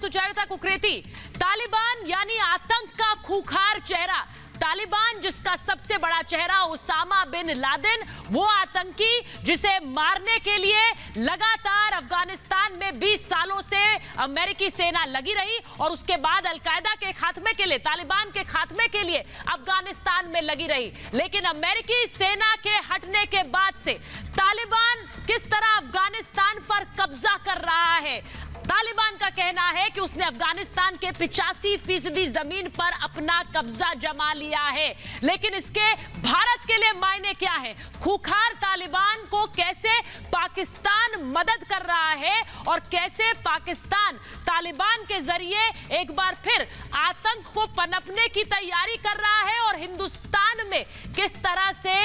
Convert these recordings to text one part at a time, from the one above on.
सुचरिता कुकरेती। तालिबान यानी आतंक का खूंखार चेहरा। तालिबान जिसका सबसे बड़ा चेहरा उसामा बिन लादेन, वो आतंकी जिसे मारने के लिए लगातार अफगानिस्तान में 20 सालों से अमेरिकी सेना लगी रही और उसके बाद अलकायदा के खात्मे के लिए, तालिबान के खात्मे के लिए अफगानिस्तान में लगी रही। लेकिन अमेरिकी सेना के हटने के बाद से तालिबान किस तरह अफगानिस्तान पर कब्जा कर रहा है। तालिबान का कहना है कि उसने अफगानिस्तान के 85% जमीन पर अपना कब्जा जमा लिया है, लेकिन इसके भारत के लिए मायने क्या है? खूंखार तालिबान को कैसे पाकिस्तान मदद कर रहा है और कैसे पाकिस्तान तालिबान के जरिए एक बार फिर आतंक को पनपने की तैयारी कर रहा है और हिंदुस्तान में किस तरह से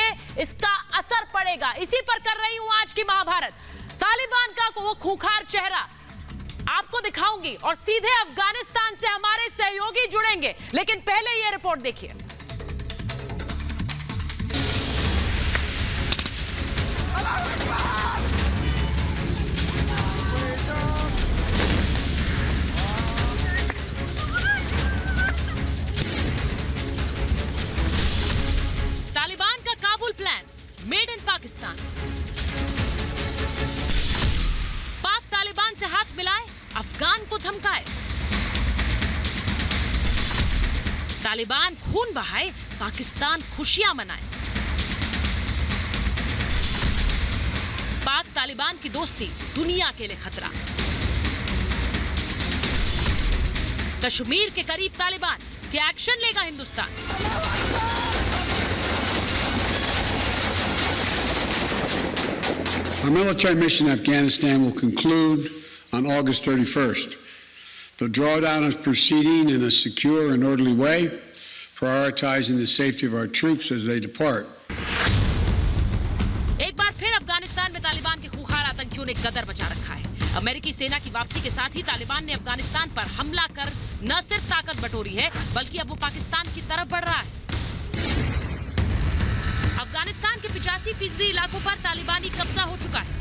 इसका असर पड़ेगा, इसी पर कर रही हूं आज की महाभारत। तालिबान का वो खूंखार चेहरा आपको दिखाऊंगी और सीधे अफगानिस्तान से हमारे सहयोगी जुड़ेंगे, लेकिन पहले यह रिपोर्ट देखिए। तालिबान का Kabul plan made in Pakistan. पाक तालिबान से हाथ मिलाए, अफगान को धमकाए। तालिबान खून बहाए, पाकिस्तान खुशियां मनाए। पाक तालिबान की दोस्ती दुनिया के लिए खतरा। कश्मीर के करीब तालिबान, क्या एक्शन लेगा Hindustan? Our military mission in Afghanistan will conclude on August 31st. The drawdown is proceeding in a secure and orderly way, prioritizing the safety of our troops as they depart. एक बार फिर अफगानिस्तान में तालिबान के खूंखार आतंकियों ने गदर मचा रखा है। अमेरिकी सेना की वापसी के साथ ही तालिबान ने अफगानिस्तान पर हमला कर न सिर्फ ताकत बटोरी है, बल्कि अब वो पाकिस्तान की तरफ बढ़ रहा है। अफगानिस्तान के 85% इलाकों पर तालिबानी कब्जा हो चुका है।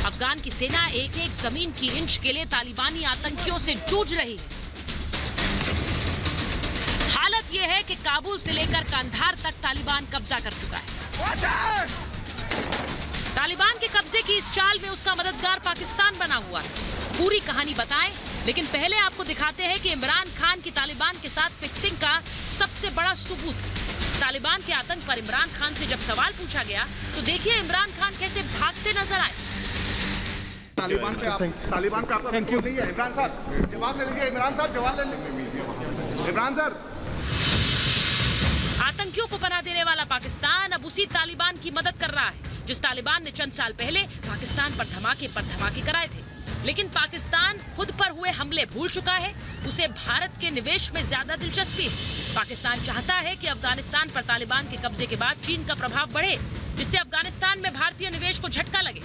अफगान की सेना एक एक जमीन की इंच के लिए तालिबानी आतंकियों से जूझ रही है। हालत यह है कि काबुल से लेकर कंधार तक तालिबान कब्जा कर चुका है। तालिबान के कब्जे की इस चाल में उसका मददगार पाकिस्तान बना हुआ है। पूरी कहानी बताएं, लेकिन पहले आपको दिखाते हैं कि इमरान खान की तालिबान के साथ फिक्सिंग का सबसे बड़ा सबूत है। तालिबान के आतंक पर इमरान खान से जब सवाल पूछा गया तो देखिए इमरान खान कैसे भागते नजर आए। तालिबान पे आपका कंट्रोल नहीं है। इमरान साहब जवाब ले लीजिए। इमरान साहब जवाब ले लीजिए। इमरान सर, आतंकियों को पनाह देने वाला पाकिस्तान अब उसी तालिबान की मदद कर रहा है जिस तालिबान ने चंद साल पहले पाकिस्तान पर धमाके कराए थे। लेकिन पाकिस्तान खुद पर हुए हमले भूल चुका है। उसे भारत के निवेश में ज्यादा दिलचस्पी है। पाकिस्तान चाहता है कि अफगानिस्तान पर तालिबान के कब्जे के बाद चीन का प्रभाव बढ़े, जिससे अफगानिस्तान में भारतीय निवेश को झटका लगे।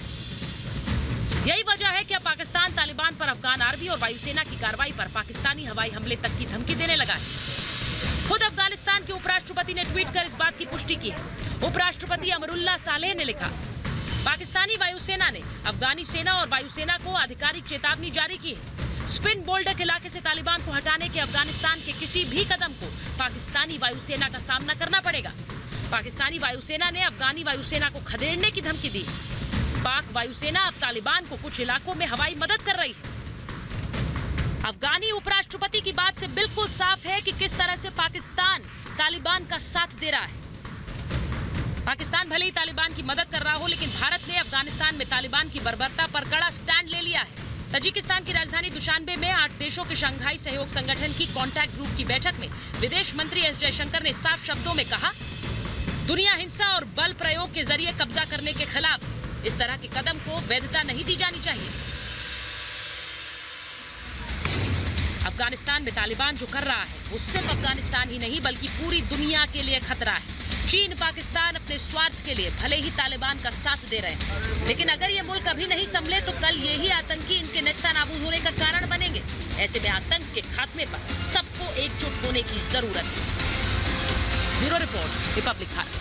यही वजह है कि अब पाकिस्तान तालिबान पर अफगान आर्मी और वायुसेना की कार्रवाई पर पाकिस्तानी हवाई हमले तक की धमकी देने लगा है। खुद अफगानिस्तान के उपराष्ट्रपति ने ट्वीट कर इस बात की पुष्टि की है। उपराष्ट्रपति अमरुल्लाह सालेह ने लिखा, पाकिस्तानी वायुसेना ने अफगानी सेना और वायुसेना को आधिकारिक चेतावनी जारी की है। स्पिन बोल्डक इलाके से तालिबान को हटाने के अफगानिस्तान के किसी भी कदम को पाकिस्तानी वायुसेना का सामना करना पड़ेगा। पाकिस्तानी वायुसेना ने अफगानी वायुसेना को खदेड़ने की धमकी दी। पाक वायुसेना अब तालिबान को कुछ इलाकों में हवाई मदद कर रही है। अफगानी उपराष्ट्रपति की बात से बिल्कुल साफ है कि किस तरह से पाकिस्तान तालिबान का साथ दे रहा है। पाकिस्तान भले ही तालिबान की मदद कर रहा हो, लेकिन भारत ने अफगानिस्तान में तालिबान की बर्बरता पर कड़ा स्टैंड ले लिया है। तजिकिस्तान की राजधानी दुशानबे में 8 देशों के शंघाई सहयोग संगठन की कॉन्टैक्ट ग्रुप की बैठक में विदेश मंत्री एस जयशंकर ने साफ शब्दों में कहा, दुनिया हिंसा और बल प्रयोग के जरिए कब्जा करने के खिलाफ इस तरह के कदम को वैधता नहीं दी जानी चाहिए। अफगानिस्तान में तालिबान जो कर रहा है वो सिर्फ अफगानिस्तान ही नहीं बल्कि पूरी दुनिया के लिए खतरा है। चीन, पाकिस्तान अपने स्वार्थ के लिए भले ही तालिबान का साथ दे रहे हैं, लेकिन अगर ये मुल्क अभी नहीं संभले तो कल यही आतंकी इनके नेस्तनाबूद होने का कारण बनेंगे। ऐसे में आतंक के खात्मे पर सबको एकजुट होने की जरूरत है। Bureau report, Republic Bharat.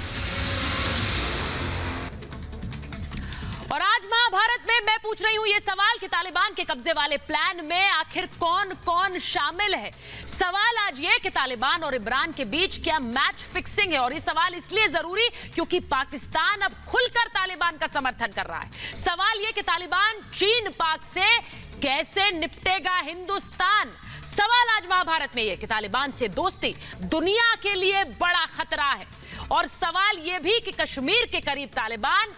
और आज महाभारत में मैं पूछ रही हूं ये सवाल कि तालिबान के कब्जे वाले प्लान में आखिर कौन कौन शामिल है। सवाल आज ये कि तालिबान और इमरान के बीच क्या मैच फिक्सिंग है, और ये सवाल इसलिए जरूरी क्योंकि पाकिस्तान अब खुलकर तालिबान का समर्थन कर रहा है। सवाल ये कि तालिबान चीन पाक से कैसे निपटेगा हिंदुस्तान। सवाल आज महाभारत में ये कि तालिबान से दोस्ती दुनिया के लिए बड़ा खतरा है, और सवाल ये भी कि कश्मीर के करीब तालिबान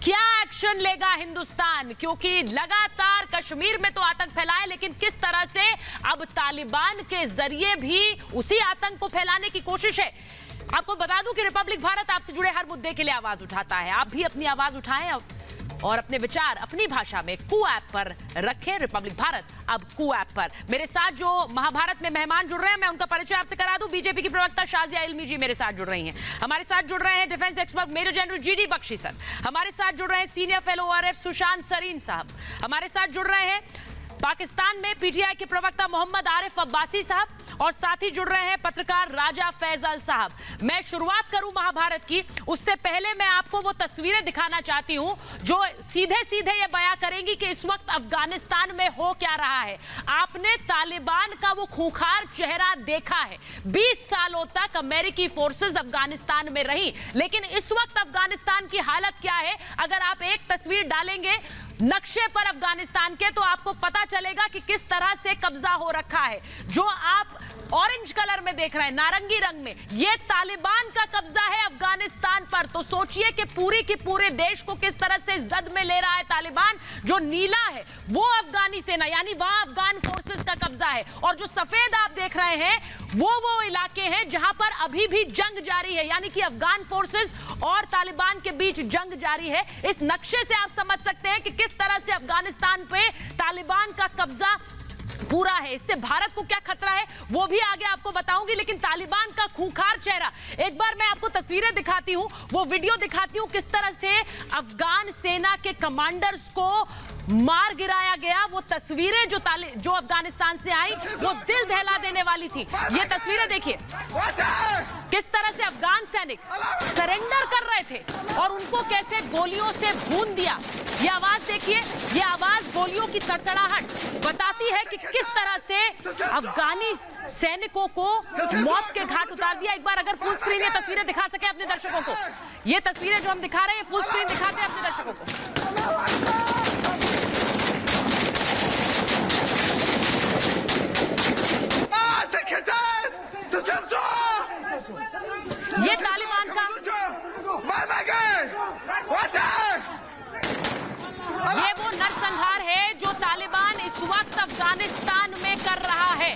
क्या एक्शन लेगा हिंदुस्तान, क्योंकि लगातार कश्मीर में तो आतंक फैला है, लेकिन किस तरह से अब तालिबान के जरिए भी उसी आतंक को फैलाने की कोशिश है। आपको बता दूं कि रिपब्लिक भारत आपसे जुड़े हर मुद्दे के लिए आवाज उठाता है। आप भी अपनी आवाज उठाएं और अपने विचार अपनी भाषा में कू ऐप पर रखें। रिपब्लिक भारत अब कू ऐप पर। मेरे साथ जो महाभारत में मेहमान जुड़ रहे हैं, मैं उनका परिचय आपसे करा दूं। बीजेपी की प्रवक्ता शाजिया इल्मी जी मेरे साथ जुड़ रही हैं। हमारे साथ जुड़ रहे हैं defence expert major general GD Bakshi sir. हमारे साथ जुड़ रहे हैं senior fellow ORF Sushant Sareen sahab. हमारे साथ जुड़ रहे हैं पाकिस्तान में पीटीआई के प्रवक्ता मोहम्मद आरिफ अब्बासी साहब, और साथ ही जुड़ रहे हैं पत्रकार राजा फैजल साहब। मैं शुरुआत करूं महाभारत की, उससे पहले मैं आपको वो तस्वीरें दिखाना चाहती हूं जो सीधे सीधे ये बयां करेंगी कि इस वक्त अफगानिस्तान में हो क्या रहा है। आपने तालिबान का वो खूंखार चेहरा देखा है। 20 सालों तक अमेरिकी फोर्सेस अफगानिस्तान में रही, लेकिन इस वक्त अफगानिस्तान की हालत क्या है। अगर आप एक तस्वीर डालेंगे नक्शे पर अफगानिस्तान के, तो आपको पता चलेगा कि किस तरह से कब्जा हो रखा है। जो आप ऑरेंज कलर में देख रहे हैं, नारंगी रंग में, ये तालिबान का कब्जा है अफगानिस्तान पर। तो सोचिए कि पूरी की पूरे देश को किस तरह से जद में ले रहा है तालिबान। जो नीला है वो अफगानी सेना, यानी वहां अफगान फोर्सेस का कब्जा है, और जो सफेद आप देख रहे हैं वो इलाके हैं जहां पर अभी भी जंग जारी है, यानी कि अफगान फोर्सेस और तालिबान के बीच जंग जारी है। इस नक्शे से आप समझ सकते हैं कि किस तरह से अफगानिस्तान पे तालिबान का कब्जा पूरा है। इससे भारत को क्या खतरा है वो भी आगे आपको बताऊंगी, लेकिन तालिबान का खूंखार चेहरा, एक बार मैं आपको तस्वीरें दिखाती हूं, वो वीडियो दिखाती हूं किस तरह से अफगान सेना के कमांडर्स को मार गिराया गया। वो तस्वीरें जो अफगानिस्तान से आई वो दिल दहला देने वाली थी। ये तस्वीरें देखिए किस तरह से अफगान सैनिक सरेंडर कर रहे थे और उनको कैसे गोलियों से भून दिया। ये आवाज देखिए, ये आवाज गोलियों की तड़तड़ाहट बताती है कि किस तरह से अफगानी सैनिकों को मौत के घाट उतार दिया। एक बार अगर फुल स्क्रीन ये तस्वीरें दिखा सके अपने दर्शकों को, ये तस्वीरें जो हम दिखा रहे हैं फुल स्क्रीन दिखाते हैं अपने दर्शकों को। ये तालिबान का ये वो नरसंहार है जो तालिबान इस वक्त अफगानिस्तान में कर रहा है।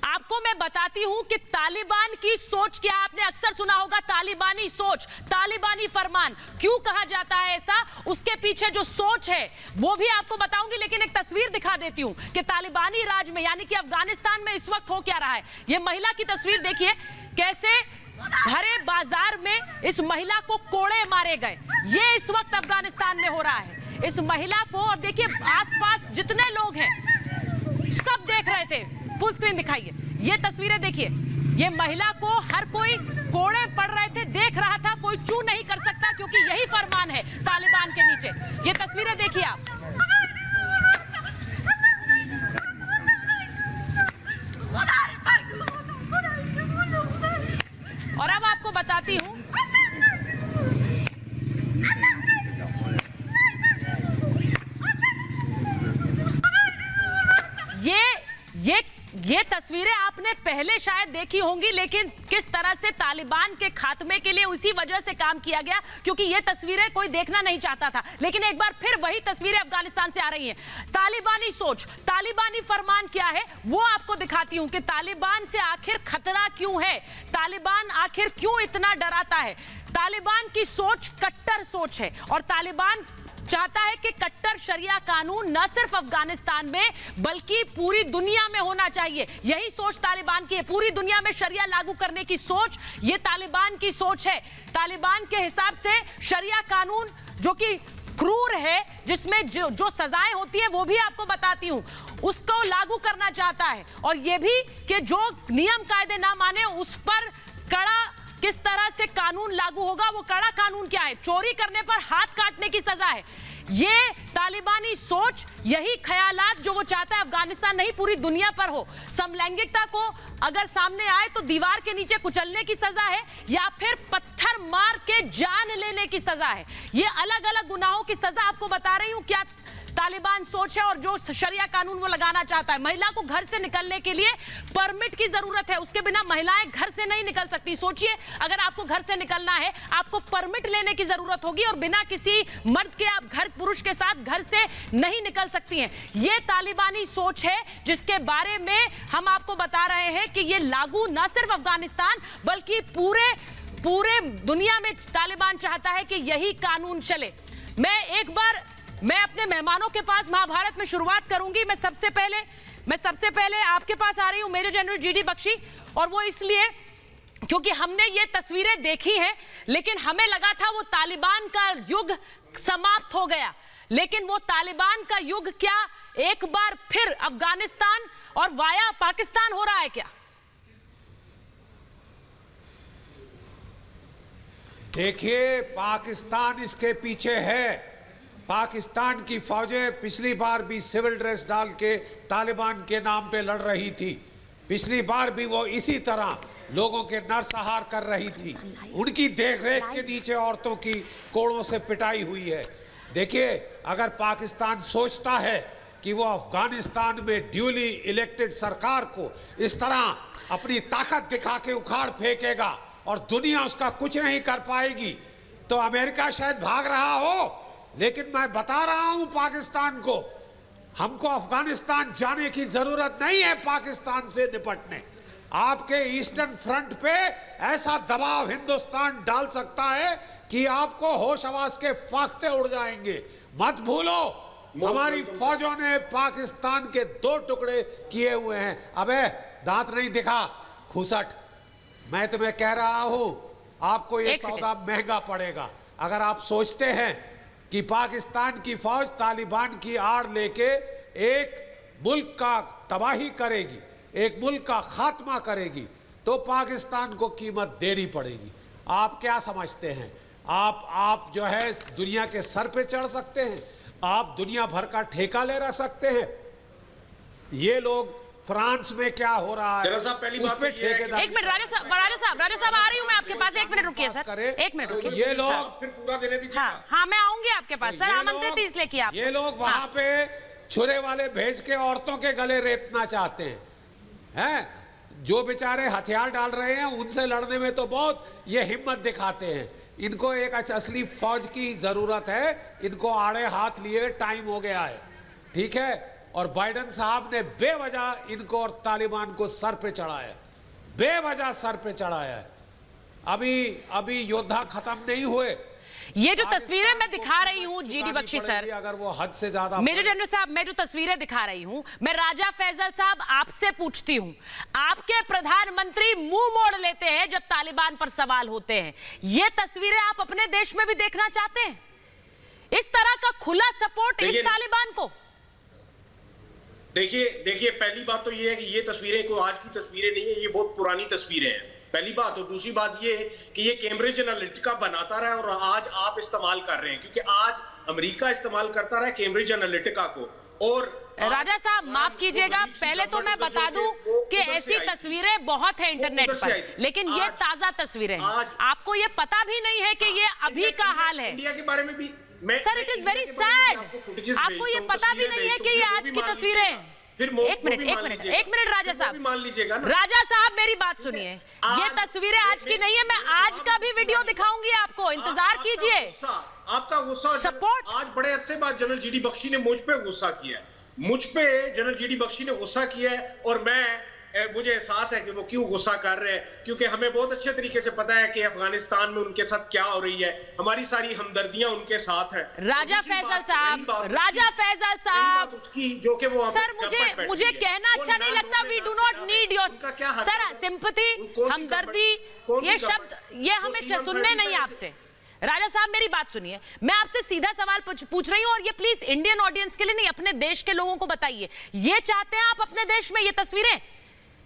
आपको मैं बताती हूं कि तालिबान की सोच क्या। आपने अक्सर सुना होगा तालिबानी सोच, तालिबानी फरमान। क्यों कहा जाता है ऐसा, उसके पीछे जो सोच है वो भी आपको बताऊंगी, लेकिन एक तस्वीर दिखा देती हूं कि तालिबानी राज में यानी कि अफगानिस्तान में इस वक्त हो क्या रहा है। ये महिला की तस्वीर देखिए, कैसे भरे बाजार में इस महिला को कोड़े मारे गए। ये इस वक्त अफगानिस्तान में हो रहा है। इस महिला को, और देखिए आसपास जितने लोग हैं सब देख रहे थे। फुल स्क्रीन दिखाइए, ये तस्वीरें देखिए। ये महिला को हर कोई कोड़े पड़ रहे थे, देख रहा था, कोई चू नहीं कर सकता क्योंकि यही फरमान है तालिबान के नीचे। ये तस्वीरें देखिए आप। और अब आपको बताती हूं ये तस्वीरें आपने पहले शायद देखी होंगी, लेकिन किस तरह से तालिबान के खात्मे के लिए उसी वजह से काम किया गया क्योंकि ये तस्वीरें कोई देखना नहीं चाहता था। लेकिन एक बार फिर वही तस्वीरें अफगानिस्तान से आ रही हैं। तालिबानी सोच, तालिबानी फरमान क्या है वो आपको दिखाती हूं कि तालिबान से आखिर खतरा क्यों है, तालिबान आखिर क्यों इतना डराता है। तालिबान की सोच कट्टर सोच है, और तालिबान चाहता है कि कट्टर शरिया कानून न सिर्फ अफगानिस्तान में बल्कि पूरी दुनिया में होना चाहिए। यही सोच तालिबान की है, पूरी दुनिया में शरिया लागू करने की सोच, ये तालिबान की सोच है। तालिबान के हिसाब से शरिया कानून जो कि क्रूर है, जिसमें जो सजाएं होती है वो भी आपको बताती हूं, उसको लागू करना चाहता है। और ये भी कि जो नियम कायदे ना माने उस पर कड़ा किस तरह से कानून लागू होगा। वो कड़ा कानून क्या है? चोरी करने पर हाथ काटने की सजा है। ये तालिबानी सोच, यही ख्यालात जो वो चाहता है अफगानिस्तान नहीं पूरी दुनिया पर हो। समलैंगिकता को अगर सामने आए तो दीवार के नीचे कुचलने की सजा है या फिर पत्थर मार के जान लेने की सजा है। ये अलग अलग गुनाहों की सजा आपको बता रही हूं क्या तालिबान सोच है और जो शरिया कानून वो लगाना चाहता है। महिला को घर से निकलने के लिए परमिट की जरूरत है, उसके बिना महिलाएं घर से नहीं निकल सकती। सोचिए, अगर आपको घर से निकलना है आपको परमिट लेने की जरूरत होगी और बिना किसी मर्द के आप घर पुरुष के साथ घर से नहीं निकल सकती हैं। ये तालिबानी सोच है जिसके बारे में हम आपको बता रहे हैं कि ये लागू न सिर्फ अफगानिस्तान बल्कि पूरे दुनिया में तालिबान चाहता है कि यही कानून चले। मैं अपने मेहमानों के पास महाभारत में शुरुआत करूंगी। मैं सबसे पहले आपके पास आ रही हूं मेजर जनरल जीडी बख्शी, और वो इसलिए क्योंकि हमने ये तस्वीरें देखी हैं, लेकिन हमें लगा था वो तालिबान का युग समाप्त हो गया, लेकिन वो तालिबान का युग क्या एक बार फिर अफगानिस्तान और वाया पाकिस्तान हो रहा है क्या? देखिए, पाकिस्तान इसके पीछे है। पाकिस्तान की फौजें पिछली बार भी सिविल ड्रेस डाल के तालिबान के नाम पे लड़ रही थी। पिछली बार भी वो इसी तरह लोगों के नरसंहार कर रही थी। उनकी देखरेख के नीचे औरतों की कोड़ों से पिटाई हुई है। देखिए, अगर पाकिस्तान सोचता है कि वो अफगानिस्तान में ड्यूली इलेक्टेड सरकार को इस तरह अपनी ताकत दिखा के उखाड़ फेंकेगा और दुनिया उसका कुछ नहीं कर पाएगी, तो अमेरिका शायद भाग रहा हो, लेकिन मैं बता रहा हूं पाकिस्तान को, हमको अफगानिस्तान जाने की जरूरत नहीं है पाकिस्तान से निपटने। आपके ईस्टर्न फ्रंट पे ऐसा दबाव हिंदुस्तान डाल सकता है कि आपको होश हवास के फाख्ते उड़ जाएंगे। मत भूलो, हमारी फौजों ने पाकिस्तान के 2 टुकड़े किए हुए हैं। अबे दांत नहीं दिखा खुसट, मैं तुम्हें कह रहा हूं आपको ये सौदा महंगा पड़ेगा। अगर आप सोचते हैं कि पाकिस्तान की फौज तालिबान की आड़ लेके एक मुल्क का तबाही करेगी, एक मुल्क का खात्मा करेगी, तो पाकिस्तान को कीमत देनी पड़ेगी। आप क्या समझते हैं? आप जो है दुनिया के सर पे चढ़ सकते हैं, आप दुनिया भर का ठेका ले रह सकते हैं। ये लोग फ्रांस में क्या हो रहा है, पहली बात पे ठेकेदार। एक मिनट राजा साहब आ रही हूँ मैं आपके पास। 1 मिनट रुकिए सर, 1 मिनट रुकिए। ये लोग फिर पूरा देने दीजिए। हाँ, मैं आऊंगी आपके पास सर, आमंत्रित इसलिए किया आपको। ये लोग वहां पे छुरे वाले भेज के औरतों के गले रेतना चाहते हैं। जो बेचारे हथियार डाल रहे हैं उनसे लड़ने में तो बहुत ये हिम्मत दिखाते हैं। इनको एक असली फौज की जरूरत है। इनको आड़े हाथ लिए टाइम हो गया है, ठीक है। और बाइडेन साहब ने बेवजह इनको और तालिबान को सर पे चढ़ाया, बेवजह सर पे चढ़ाया है। अभी योद्धा खत्म नहीं हुए। ये जो तस्वीरें मैं दिखा रही हूँ जीडी बख्शी सर, अगर वो हद से ज्यादा, मेजर जनरल साहब, मैं जो तस्वीरें दिखा रही हूँ, मैं राजा फैजल साहब आपसे पूछती हूँ, आपके प्रधानमंत्री मुंह मोड़ लेते हैं जब तालिबान पर सवाल होते हैं। ये तस्वीरें आप अपने देश में भी देखना चाहते हैं? इस तरह का खुला सपोर्ट इस तालिबान को? देखिए पहली बात तो ये है कि ये तस्वीरें कोई आज की तस्वीरें नहीं है, ये बहुत पुरानी तस्वीरें हैं, पहली बात। और दूसरी बात ये है कि ये कैम्ब्रिज एनालिटिका बनाता रहा और आज आप इस्तेमाल कर रहे हैं, क्योंकि आज अमेरिका इस्तेमाल करता रहा कैम्ब्रिज एनालिटिका को। और राजा साहब माफ कीजिएगा, पहले तो मैं बता दूं कि ऐसी तस्वीरें बहुत है इंटरनेट पर, लेकिन ये ताजा तस्वीरें हैं। आपको ये पता भी नहीं है कि ये अभी का हाल है। इंडिया के बारे में भी sir, it is very sad. आपको ये पता भी नहीं है कि ये आज की तस्वीरें हैं। एक मिनट राजा साहब, मान लीजिएगा ना। राजा साहब मेरी बात सुनिए, ये तस्वीरें आज की नहीं है, मैं आज का भी वीडियो दिखाऊंगी आपको, इंतजार कीजिए। आपका गुस्सा सपोर्ट आज बड़े अरसे बाद जनरल जीडी बख्शी ने मुझ पे गुस्सा किया है, मुझ पे जनरल जीडी बख्शी ने गुस्सा किया है। और मुझे एहसास है कि वो क्यों गुस्सा कर रहे हैं, क्योंकि हमें बहुत अच्छे तरीके से पता है कि अफगानिस्तान में उनके साथ क्या हो रही है। हमारी सारी हमदर्दियां उनके साथ है। राजा फैजल साहब, उसकी जो कि वो सर मुझे कहना अच्छा नहीं लगता, we do not need your sir sympathy, हमदर्दी, ये शब्द ये हमें सुनने नहीं आपसे। राजा साहब मेरी बात सुनिए, मैं आपसे सीधा सवाल पूछ रही हूँ, और ये प्लीज इंडियन ऑडियंस के लिए नहीं, अपने देश के लोगों को बताइए, ये चाहते हैं आप अपने देश में ये तस्वीरें?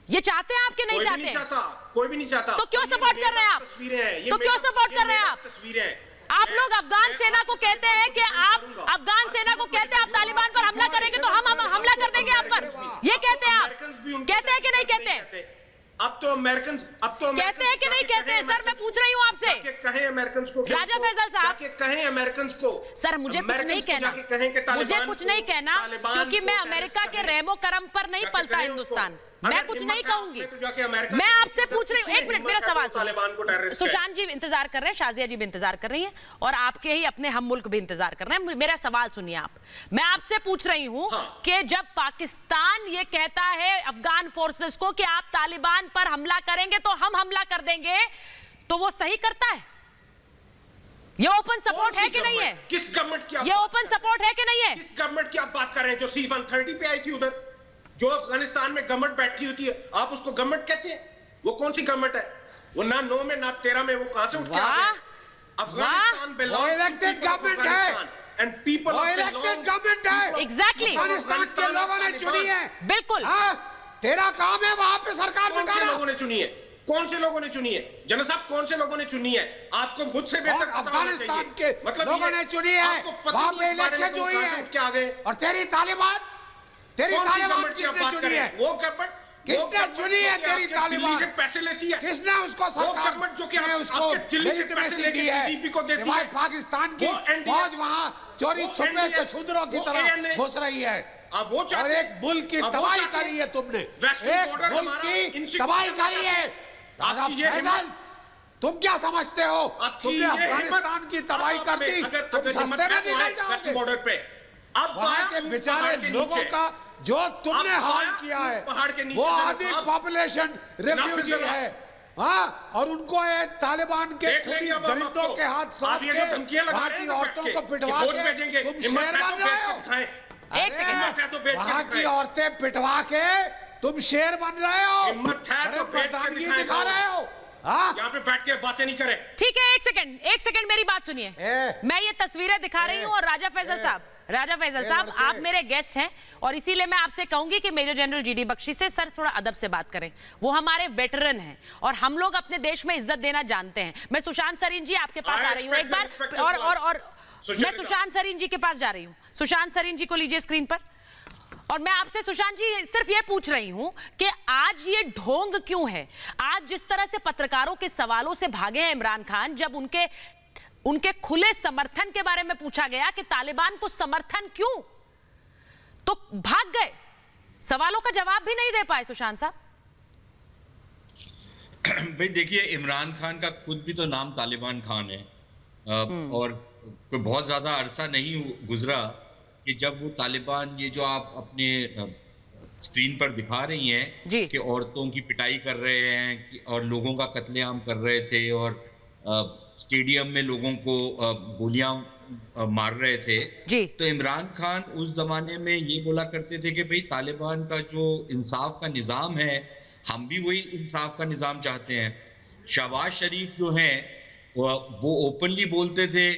ये चाहते हैं आपके नहीं कोई भी चाहते नहीं हैं? चाहता, कोई भी नहीं चाहता। तो क्यों सपोर्ट कर रहे हैं आप? तस्वीरें हैं ये, तो क्यों सपोर्ट कर रहे हैं आप? तस्वीरें हैं। आप लोग अफगान सेना को कहते हैं कि आप अफगान सेना को कहते हैं आप तालिबान पर हमला करेंगे तो हम हमला कर देंगे आप पर, ये कहते हैं आप? कहते हैं कि नहीं कहते? अब तो अमेरिकन कहते हैं कि नहीं कहते हैं? सर मैं पूछ रही हूँ आपसे। कहें अमेरिकन को, राजा फैसल साहब, जाके कहें अमेरिकन को। सर मुझे कुछ नहीं कहना, मुझे कुछ नहीं कहना, क्योंकि मैं अमेरिका के रहमो करम पर नहीं पलता हिंदुस्तान। मैं कुछ नहीं कहूंगी। मैं आपसे पूछ रही हूँ, एक मिनट मेरा सवाल सुनिए। सुशांत जी इंतजार कर रहे हैं, शाजिया जी भी इंतजार कर रही हैं, और आपके ही अपने हम मुल्क भी इंतजार कर रहे हैं। मेरा सवाल सुनिए आप। मैं आपसे पूछ रही हूँ कि जब पाकिस्तान ये कहता है अफगान फोर्सेस को कि आप तालिबान पर हमला करेंगे तो हम हमला कर देंगे, तो वो सही करता है? ये ओपन सपोर्ट है कि नहीं है? किस गवर्नमेंट की ये ओपन सपोर्ट है कि नहीं है? किस गवर्नमेंट की आप बात कर रहे हैं जो C-130 पे आई थी उधर, जो अफगानिस्तान में गवर्नमेंट बैठी होती है, आप उसको गवर्नमेंट कहते हैं? वो कौन सी गवर्नमेंट है? वो ना 9 में ना 13 में, वो कहां से उठ के आ गए? Afghanistan belongs to elected government है and people of elected government है। एग्जैक्टली, अफगानिस्तान के लोगों ने चुनी है। बिल्कुल। तेरा काम है वहां पे सरकार कौन से बिगाड़ना। लोगों ने चुनी है? कौन से लोगों ने चुनी है? जनरल साहब कौन से लोगों ने चुनी है? आपको मुझसे बेहतर पता होना अफगानिस्तान के चाहिए। मतलब लोगों ने चुनी है, वहां पे इलेक्शन हुई है, क्या आ गए? और तेरी तालिबान गवर्नमेंट की आप किसने बात चुनी करें? है? वो गवर्नमेंट किसने चुनी है तेरी दिल्ली तालिबान? से पैसे लेती है। किसने उसको वो गवर्नमेंट जो कि ने उसको आपके दिल्ली से पैसे legitimacy लेके दी है टीडीपी को देती कि भाई है। पाकिस्तान की वो NDS, फौज वहां चोरी वो छुपे NDS, के छुद्रों की वो तरह ANA, घुस रही है। अब वो चाहते और हैं, एक मुल्क की अब वो तबाही चाहते हैं, करी है तुमने, वेस्टर्न एक बॉर्डर मुल्क हमारा की इनसिक्योर तबाही करना करी है। राजा आपकी ये फैसल, हिम्मत, तुम क्या समझते हो? आपकी तुमने ये अफगानिस्तान हिम्मत, की तबाही आप कर में दी, अगर तुम हिम्मत सस्ते है में तो आए निकल वेस्टर्न जाओगे। बॉर्डर पे। अब वहां आया के ऊंट बेचारे पहाड़ के लोगों नीचे। का जो तुमने अब हाल आया किया ऊंट है, पहाड़ के नीचे वो जनरल आधी साहब, पॉपुलेशन रेफ्यूजी नाफिज है। हाँ, और उनको ये तालिबान के देख लेंगे अब हम दरिंदों आपको। के हाथ आप सौंप ये के जो धमकियां लगा वहाँ रहे की हैं औरतों बैठ को के, पिटवा कि फौज के भेजेंगे, तुम हिम्मत शेर है तो बन भेज रहे के हो। दिखाएं। एक सेकंड। हिम्मत है तो भेज के वहाँ की दिखाएं। औरतें पिटवा के तुम शेर बन रहे हो। हिम्मत है तो अरे भेज के प्रधानगी दिखाएं दिखा फौज। रहे हो। हाँ, यहाँ पे बैठ के बातें नहीं करें। ठीक है, एक सेकंड मेरी बात सुनिए। मैं ये तस्वीरें दिखा रही हूँ, और राजा फैसल साहब आप मेरे गेस्ट हैं, और इसीलिए मैं आपसे कहूंगी कि मेजर जनरल जीडी बख्शी से सर थोड़ा अदब से बात करें। वो हमारे वेटरन हैं और हम लोग अपने देश में इज्जत देना जानते हैं। मैं सुशांत सरीन जी आपके पास आ रही हूँ एक बार, और मैं सुशांत सरीन जी के पास जा रही हूँ। सुशांत सरीन जी को लीजिए स्क्रीन पर। और मैं आपसे सुशांत जी सिर्फ ये पूछ रही हूं कि आज ये ढोंग क्यों है? आज जिस तरह से पत्रकारों के सवालों से भागे हैं इमरान खान, जब उनके खुले समर्थन के बारे में पूछा गया कि तालिबान को समर्थन क्यों, तो भाग गए, सवालों का जवाब भी नहीं दे पाए। सुशांत साहब, भाई देखिए, इमरान खान का खुद भी तो नाम तालिबान खान है, और कोई बहुत ज्यादा अरसा नहीं गुजरा कि जब वो तालिबान, ये जो आप अपने स्क्रीन पर दिखा रही हैं कि औरतों की पिटाई कर रहे हैं और लोगों का कत्लेआम कर रहे थे, और स्टेडियम में लोगों को गोलियां मार रहे थे जी। तो इमरान खान उस जमाने में ये बोला करते थे कि भाई तालिबान का जो इंसाफ का निज़ाम है, हम भी वही इंसाफ का निज़ाम चाहते हैं। शहबाज शरीफ जो हैं वो ओपनली बोलते थे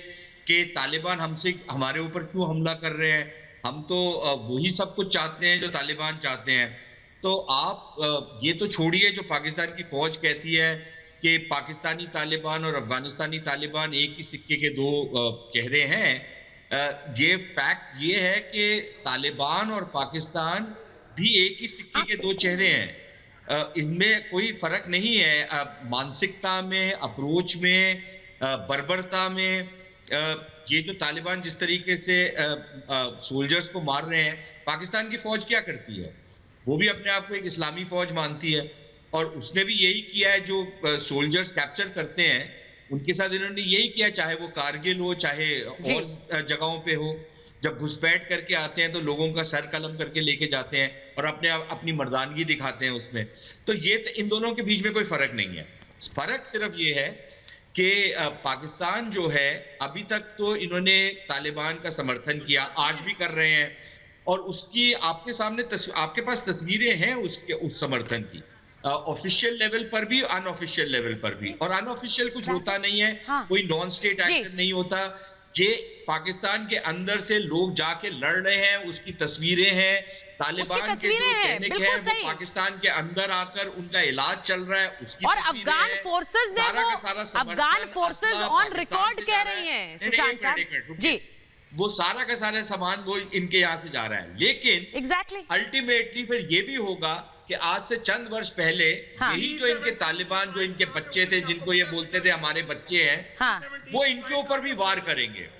कि तालिबान हमारे ऊपर क्यों हमला कर रहे हैं, हम तो वही सब कुछ चाहते हैं जो तालिबान चाहते हैं। तो आप ये तो छोड़िए, जो पाकिस्तान की फौज कहती है कि पाकिस्तानी तालिबान और अफगानिस्तानी तालिबान एक ही सिक्के के दो चेहरे हैं, ये फैक्ट ये है कि तालिबान और पाकिस्तान भी एक ही सिक्के के दो चेहरे हैं। इनमें कोई फर्क नहीं है, मानसिकता में, अप्रोच में, बर्बरता में। ये जो तालिबान जिस तरीके से सोल्जर्स को मार रहे हैं, पाकिस्तान की फौज क्या करती है? वो भी अपने आप को एक इस्लामी फौज मानती है, और उसने भी यही किया है। जो सोल्जर्स कैप्चर करते हैं उनके साथ इन्होंने यही किया, चाहे वो कारगिल हो, चाहे और जगहों पे हो। जब घुसपैठ करके आते हैं तो लोगों का सर कलम करके लेके जाते हैं और अपनी मर्दानगी दिखाते हैं उसमें। तो ये इन दोनों के बीच में कोई फर्क नहीं है। फर्क सिर्फ ये है कि पाकिस्तान जो है, अभी तक तो इन्होंने तालिबान का समर्थन किया, आज भी कर रहे हैं, और उसकी आपके सामने आपके पास तस्वीरें हैं उस समर्थन की, ऑफिशियल लेवल पर भी, अनऑफिशियल लेवल पर भी। और अनऑफिशियल कुछ होता नहीं है, कोई नॉन स्टेट एक्टर नहीं होता। ये पाकिस्तान के अंदर से लोग जाके लड़ रहे हैं, उसकी तस्वीरें हैं, तालिबान के जो सैनिक हैं वो पाकिस्तान के अंदर आकर उनका इलाज चल रहा है, उसकी और अफगान फोर्सेस ने वो अफगान फोर्सेस ऑन रिकॉर्ड कह रही हैं सुशांत साहब जी, वो सारा का सारा सामान वो इनके यहाँ से जा रहा है। लेकिन अल्टीमेटली फिर ये भी होगा कि आज से चंद वर्ष पहले यही जो इनके तालिबान जो इनके बच्चे थे, जिनको ये बोलते थे हमारे बच्चे हैं, वो इनके ऊपर भी वार करेंगे।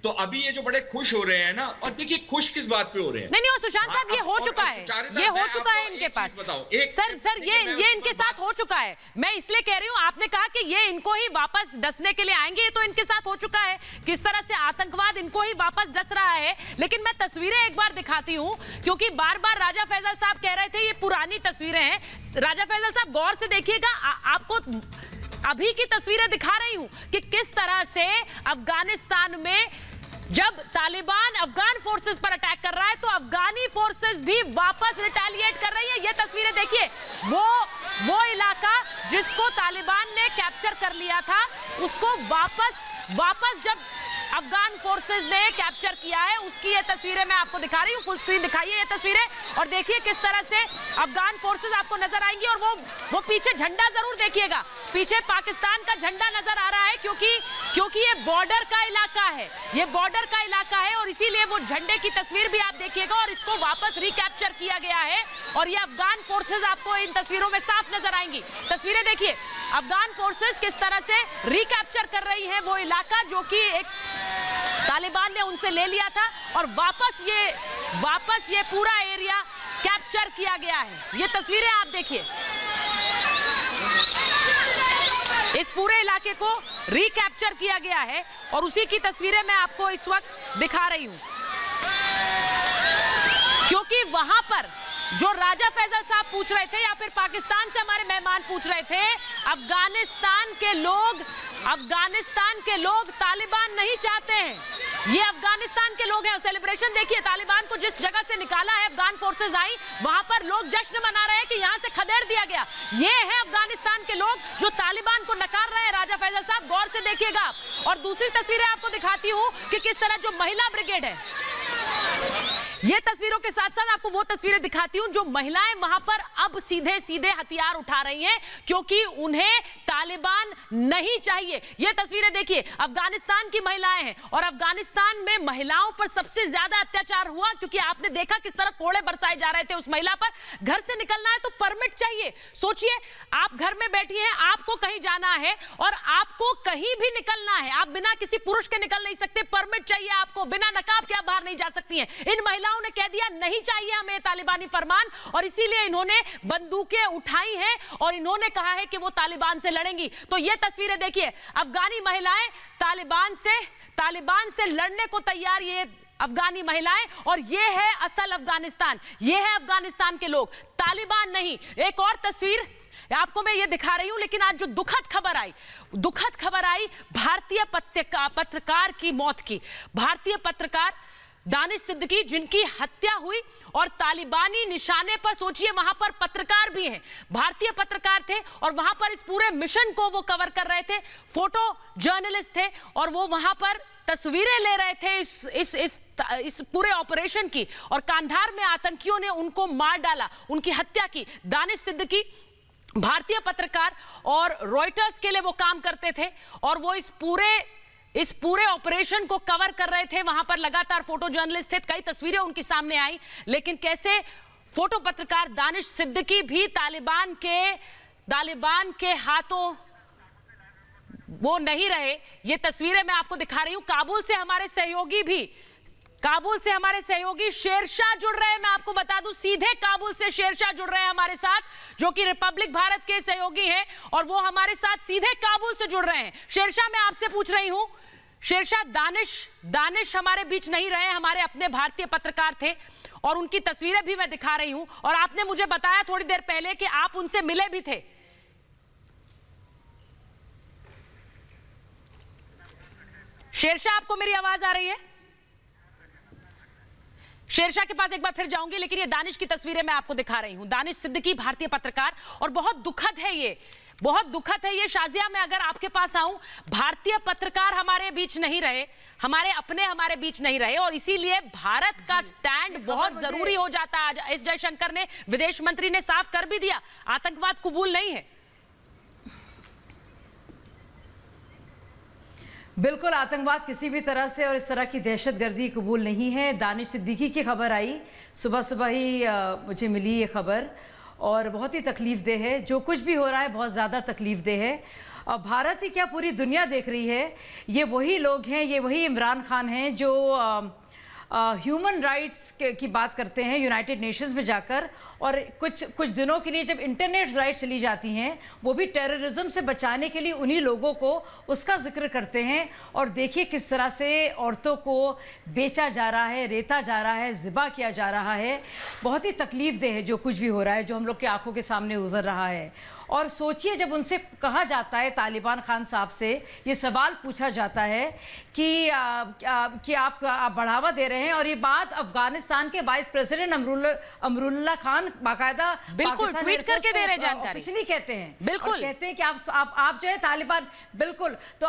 तो अभी ये जो बड़े खुश हो रहे हैं ना, और देखिए खुश किस बात पे हो रहे हैं, नहीं सुशांत साहब ये हो चुका है, ये हो चुका है इनके पास। सर ये इनके साथ हो चुका है। मैं इसलिए कह रही हूँ, आपने कहा कि ये इनको ही वापस डसने के लिए आएंगे, ये तो इनके साथ हो चुका है। किस तरह से आतंकवाद इनको ही वापस डस रहा है। लेकिन मैं तस्वीरें एक बार दिखाती हूँ, क्योंकि बार बार राजा फैसल साहब कह रहे थे ये पुरानी तस्वीरें हैं। राजा फैसल साहब गौर से देखिएगा, आपको अभी की तस्वीरें दिखा रही हूं कि किस तरह से अफगानिस्तान में जब तालिबान अफगान फोर्सेस पर अटैक कर रहा है तो अफगानी फोर्सेस भी वापस रिटेलिएट कर रही है। ये तस्वीरें देखिए, वो इलाका जिसको तालिबान ने कैप्चर कर लिया था, उसको वापस जब अफगान फोर्सेस ने कैप्चर किया है, उसकी ये तस्वीरें मैं आपको दिखा रही हूँ। फुल स्क्रीन दिखाइए ये तस्वीरें और देखिए किस तरह से अफगान फोर्सेस आपको नजर आएंगी। और वो पीछे झंडा जरूर देखिएगा, पीछे पाकिस्तान का झंडा नजर आ रहा है, क्योंकि ये बॉर्डर का इलाका है, ये बॉर्डर का इलाका है और इसीलिए वो झंडे की तस्वीर भी आप देखिएगा। और इसको वापस रिकैप्चर किया गया है और ये अफगान फोर्सेस आपको इन तस्वीरों में साफ नजर आएंगी। तस्वीरें देखिए, अफगान फोर्सेस किस तरह से रिकैप्चर कर रही है वो इलाका जो कि एक तालिबान ने उनसे ले लिया था और वापस ये पूरा एरिया कैप्चर किया गया है। ये तस्वीरें आप देखिए, इस पूरे इलाके को रिकैप्चर किया गया है और उसी की तस्वीरें मैं आपको इस वक्त दिखा रही हूं, क्योंकि वहां पर जो राजा फैसल साहब पूछ रहे थे या फिर पाकिस्तान से हमारे मेहमान पूछ रहे थे, अफगानिस्तान के लोग तालिबान नहीं चाहते हैं, ये अफगानिस्तान के लोग हैं। सेलिब्रेशन देखिए, तालिबान को जिस जगह से निकाला है, अफगान फोर्सेस आई, वहां पर लोग जश्न मना रहे हैं कि यहां से खदेड़ दिया गया। ये है अफगानिस्तान के लोग जो तालिबान को नकार रहे हैं। राजा फैसल साहब गौर से देखिएगा। और दूसरी तस्वीरें आपको दिखाती हूं कि किस तरह जो महिला ब्रिगेड है, ये तस्वीरों के साथ साथ आपको वो तस्वीरें दिखाती हूं जो महिलाएं वहां पर अब सीधे हथियार उठा रही हैं, क्योंकि उन्हें तालिबान नहीं चाहिए। ये तस्वीरें देखिए, अफगानिस्तान की महिलाएं हैं और अफगानिस्तान में महिलाओं पर सबसे ज्यादा अत्याचार हुआ, क्योंकि आपने देखा किस तरह कोड़े बरसाए जा रहे थे उस महिला पर। घर से निकलना है तो परमिट चाहिए। सोचिए, आप घर में बैठी हैं, आपको कहीं जाना है और आपको कहीं भी निकलना है, आप बिना किसी पुरुष के निकल नहीं सकते, परमिट चाहिए आपको, बिना नकाब के आप बाहर नहीं जा सकती हैं। इन महिलाओं ने कह दिया नहीं चाहिए हमें तालिबानी फरमान, और इसीलिए इन्होंने बंदूकें उठाई हैं और इन्होंने कहा है कि वो तालिबान से लड़ेंगी। तो ये तस्वीरें देखिए, अफगानी महिलाएं तालिबान से लड़ने को तैयार, ये अफगानी महिलाएं, और ये है असल अफगानिस्तान, ये है अफगानिस्तान के लोग, तालिबान नहीं। एक और तस्वीर आपको मैं ये दिखा रही हूं, लेकिन आज जो दुखद खबर आई भारतीय पत्रकार की मौत की। भारतीय पत्रकार दानिश सिद्दीकी, जिनकी हत्या हुई और तालिबानी निशाने पर, सोचिए वहां पर पत्रकार भी हैं, भारतीय पत्रकार थे और वहां पर इस पूरे मिशन को वो कवर कर रहे थे, फोटो जर्नलिस्ट थे और वो वहां पर तस्वीरें ले रहे थे इस पूरे ऑपरेशन की, और कांधार में आतंकियों ने उनको मार डाला, उनकी हत्या की। दानिश सिद्दीकी भारतीय पत्रकार और रॉयटर्स के लिए वो काम करते थे और वो इस पूरे ऑपरेशन को कवर कर रहे थे। वहां पर लगातार फोटो जर्नलिस्ट थे, कई तस्वीरें उनके सामने आई, लेकिन कैसे फोटो पत्रकार दानिश सिद्दीकी भी तालिबान के हाथों वो नहीं रहे। ये तस्वीरें मैं आपको दिखा रही हूं। काबुल से हमारे सहयोगी शेरशाह जुड़ रहे हैं। मैं आपको बता दूं, सीधे काबुल से शेरशाह जुड़ रहे हैं हमारे साथ, जो कि रिपब्लिक भारत के सहयोगी हैं और वो हमारे साथ सीधे काबुल से जुड़ रहे हैं। शेरशाह, मैं आपसे पूछ रही हूं, शेरशाह, दानिश हमारे बीच नहीं रहे, हमारे अपने भारतीय पत्रकार थे और उनकी तस्वीरें भी मैं दिखा रही हूं, और आपने मुझे बताया थोड़ी देर पहले कि आप उनसे मिले भी थे। शेरशाह, आपको मेरी आवाज आ रही है? शेरशाह के पास एक बार फिर जाऊंगी, लेकिन ये दानिश की तस्वीरें मैं आपको दिखा रही हूं। दानिश सिद्दीकी भारतीय पत्रकार, और बहुत दुखद है ये शाजिया, मैं अगर आपके पास आऊं, भारतीय पत्रकार हमारे बीच नहीं रहे, हमारे अपने हमारे बीच नहीं रहे, और इसीलिए भारत का स्टैंड बहुत जरूरी हो जाता है। आज एस जयशंकर ने, विदेश मंत्री ने साफ कर भी दिया, आतंकवाद कबूल नहीं है। बिल्कुल, आतंकवाद किसी भी तरह से और इस तरह की दहशतगर्दी कबूल नहीं है। दानिश सिद्दीकी की खबर आई सुबह सुबह ही, मुझे मिली ये खबर, और बहुत ही तकलीफ दे है। जो कुछ भी हो रहा है बहुत ज़्यादा तकलीफ दे है। और भारत ही क्या, पूरी दुनिया देख रही है। ये वही लोग हैं, ये वही इमरान खान हैं जो ह्यूमन राइट्स की बात करते हैं यूनाइटेड नेशंस में जाकर, और कुछ दिनों के लिए जब इंटरनेट राइट्स चली जाती हैं, वो भी टेररिज्म से बचाने के लिए उन्हीं लोगों को उसका जिक्र करते हैं। और देखिए किस तरह से औरतों को बेचा जा रहा है, रेता जा रहा है, ज़िबा किया जा रहा है। बहुत ही तकलीफदेह है जो कुछ भी हो रहा है, जो हम लोग की आंखों के सामने गुजर रहा है। और सोचिए, जब उनसे कहा जाता है, तालिबान खान साहब से ये सवाल पूछा जाता है कि आप बढ़ावा दे रहे हैं, और ये बात अफगानिस्तान के वाइस प्रेसिडेंट अमरुल्लाह खान बाकायदा बिल्कुल ट्वीट करके दे रहे जानकारी, ऑफिशियली कहते हैं। बिल्कुल कहते हैं कि आप जो है तालिबान, बिल्कुल। तो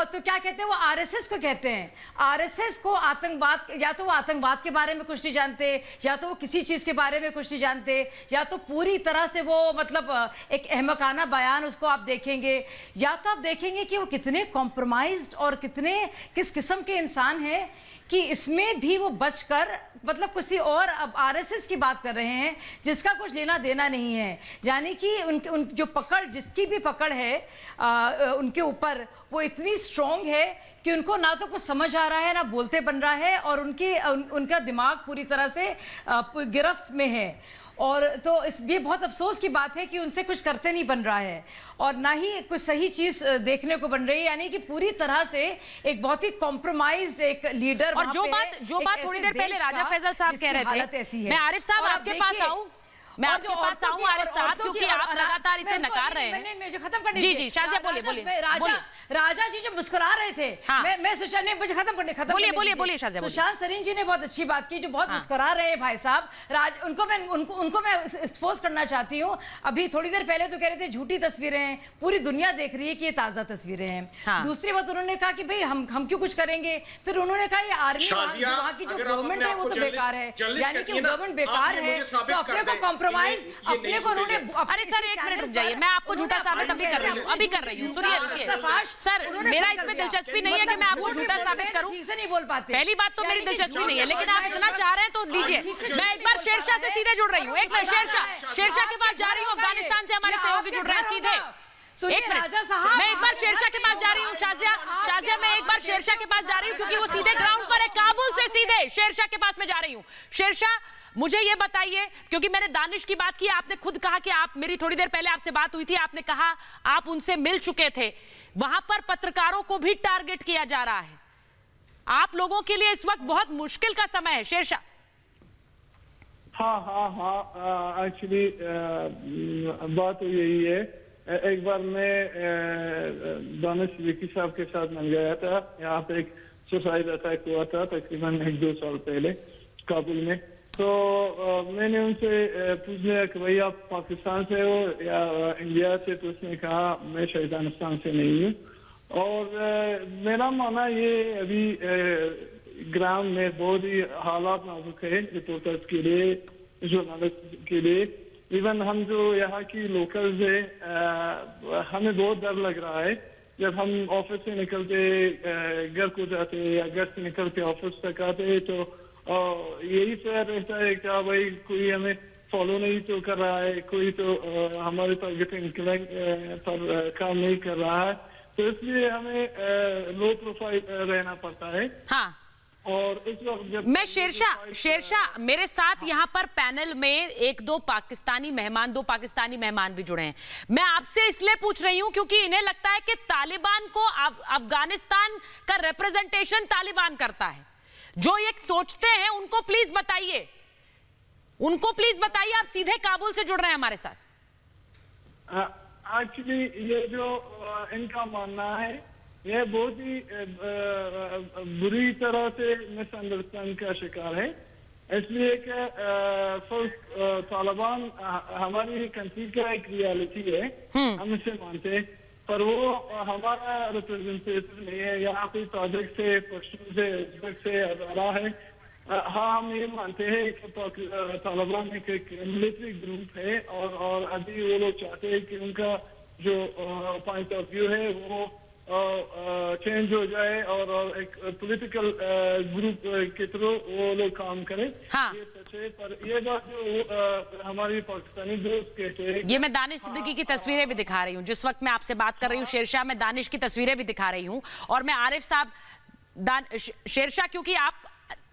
तो क्या कहते हैं वो, आरएसएस को कहते हैं। आरएसएस को आतंकवाद, या तो वो आतंकवाद के बारे में कुछ नहीं जानते, या तो वो किसी चीज के बारे में कुछ नहीं जानते, या तो पूरी तरह से वो मतलब एक अहमकाना बयान उसको आप देखेंगे, या तो आप देखेंगे कि वो कितने कॉम्प्रोमाइज्ड और किस किस्म के इंसान हैं कि इसमें भी वो बचकर मतलब किसी और अब आरएसएस की बात कर रहे हैं जिसका कुछ लेना देना नहीं है। यानी कि उन जो पकड़, जिसकी भी पकड़ है उनके ऊपर, वो इतनी स्ट्रॉन्ग है कि उनको ना तो कुछ समझ आ रहा है, ना बोलते बन रहा है, और उनका दिमाग पूरी तरह से गिरफ्त में है। और तो ये बहुत अफसोस की बात है कि उनसे कुछ करते नहीं बन रहा है, और ना ही कुछ सही चीज देखने को बन रही है। यानी कि पूरी तरह से एक बहुत ही कॉम्प्रोमाइज्ड एक लीडर। और जो बात थोड़ी देर पहले राजा फैजल साहब कह रहे थे, मैं आरिफ साहब आपके पास आऊं, मैं आपके पास आऊं आरिफ साहब, क्योंकि आप लगातार इसे नकार रहे हैं। मुझे खत्म करने जी जी शाजिया बोलिए। राजा जी जो मुस्कुरा रहे थे, मैं सुशांत ने मुझे खत्म बोलिए शाजिया। सुशांत सरीन जी ने बहुत अच्छी बात की, जो बहुत मुस्कुरा रहे हैं भाई साहब। उनको मैं एक्सपोज करना चाहती हूँ। अभी थोड़ी देर पहले तो कह रहे थे झूठी तस्वीरें हैं, पूरी दुनिया देख रही है कि ये ताजा तस्वीरें हैं। दूसरी बात उन्होंने कहा कि भाई हम क्यों कुछ करेंगे। फिर उन्होंने कहा ये आर्मी वहाँ की जो गवर्नमेंट है वो तो बेकार है, यानी कि गवर्नमेंट बेकार है, तो अपने को कॉम्प्रोमाइज, अपने को उन्होंने। अरे सर एक मिनट रुक जाइए, मैं आपको झूठा साबित अभी कर रही हूँ। सुनिए सर, मेरा इसमें दिलचस्पी नहीं है कि मैं आपको झूठा साबित करूं। ठीक से नहीं बोल पाते। पहली बात तो मेरी दिलचस्पी नहीं है, लेकिन आप इतना चाह रहे हैं तो लीजिए। मैं एक बार शेरशाह से सीधे जुड़ रही हूँ। एक मिनट, शेरशाह के पास जा रही हूँ। अफगानिस्तान से हमारे सहयोगी जुड़ रहे हैं सीधे। एक मिनट, मैं एक बार शेरशाह के पास जा रही हूँ। शाजिया मैं एक बार शेरशाह के पास जा रही हूँ, क्योंकि वो सीधे ग्राउंड पर है। काबुल से सीधे शेरशाह के पास में जा रही हूँ। शेरशाह, मुझे ये बताइए, क्योंकि मैंने दानिश की बात की, आपने खुद कहा कि आप, मेरी थोड़ी देर पहले आपसे बात हुई थी, आपने कहा आप उनसे मिल चुके थे। वहां पर पत्रकारों को भी टारगेट किया जा रहा है। आप लोगों के लिए इस वक्त बहुत मुश्किल का समय है। शेरशाह। हाँ, एक्चुअली बात तो यही है। एक बार मैं दानिश सिद्दीकी साहब के साथ मिल गया था। यहाँ पे एक सुसाइड अटैक हुआ था तकरीबन 1-2 साल पहले काबुल में। तो मैंने उनसे पूछ लिया कि भाई आप पाकिस्तान से हो या इंडिया से, तो उसने कहा मैं शैतानिस्तान से नहीं हूँ। और मेरा मानना ये अभी ग्राउंड में बहुत ही हालात नाजुक है रिपोर्टर्स के लिए, जर्नलिस्ट के लिए। इवन हम जो यहाँ की लोकल्स है, हमें बहुत डर लग रहा है जब हम ऑफिस से निकलते घर को जाते या घर से निकल के ऑफिस तक आते, तो यही फेयर रहता है कि भाई कोई हमें फॉलो नहीं तो कर रहा है, कोई तो हमारे टारगेटिंग पर काम नहीं कर रहा है। तो इसलिए हमें लो प्रोफाइल रहना पड़ता है। हाँ, और इस वक्त जब मैं शेरशाह मेरे साथ यहाँ पर पैनल में दो पाकिस्तानी मेहमान भी जुड़े हैं। मैं आपसे इसलिए पूछ रही हूँ क्योंकि इन्हें लगता है कि तालिबान को अफगानिस्तान का रिप्रेजेंटेशन तालिबान करता है। जो ये सोचते हैं उनको प्लीज बताइए, आप सीधे काबुल से जुड़ रहे हैं हमारे साथ। एक्चुअली ये जो इनका मानना है, ये बहुत ही बुरी तरह से मिसअंडरस्टैंड का शिकार है। इसलिए कि तालिबान हमारी कंट्री का एक रियलिटी है, हम इसे मानते हैं। पर वो हमारा रिप्रेजेंटेटिव नहीं है। यहाँ कोई प्रोजेक्ट से, पश्चिम से, उज्बेक से आ है। हाँ, हम ये मानते हैं कि तालिबान एक मिलिट्री ग्रुप है और अभी वो लोग चाहते हैं कि उनका जो पॉइंट ऑफ व्यू है वो चेंज हो जाए और एक पॉलिटिकल ग्रुप के थ्रू वो लोग काम करें। हाँ। ये सच है, पर ये बात जो हमारी पाकिस्तानी दोस्त कहते हैं, ये मैं दानिश सिद्दीकी की तस्वीरें भी दिखा रही हूँ जिस वक्त मैं आपसे बात कर रही हूँ शेरशाह, मैं दानिश की तस्वीरें भी दिखा रही हूँ। और मैं आरिफ साहब, शेरशाह, क्योंकि आप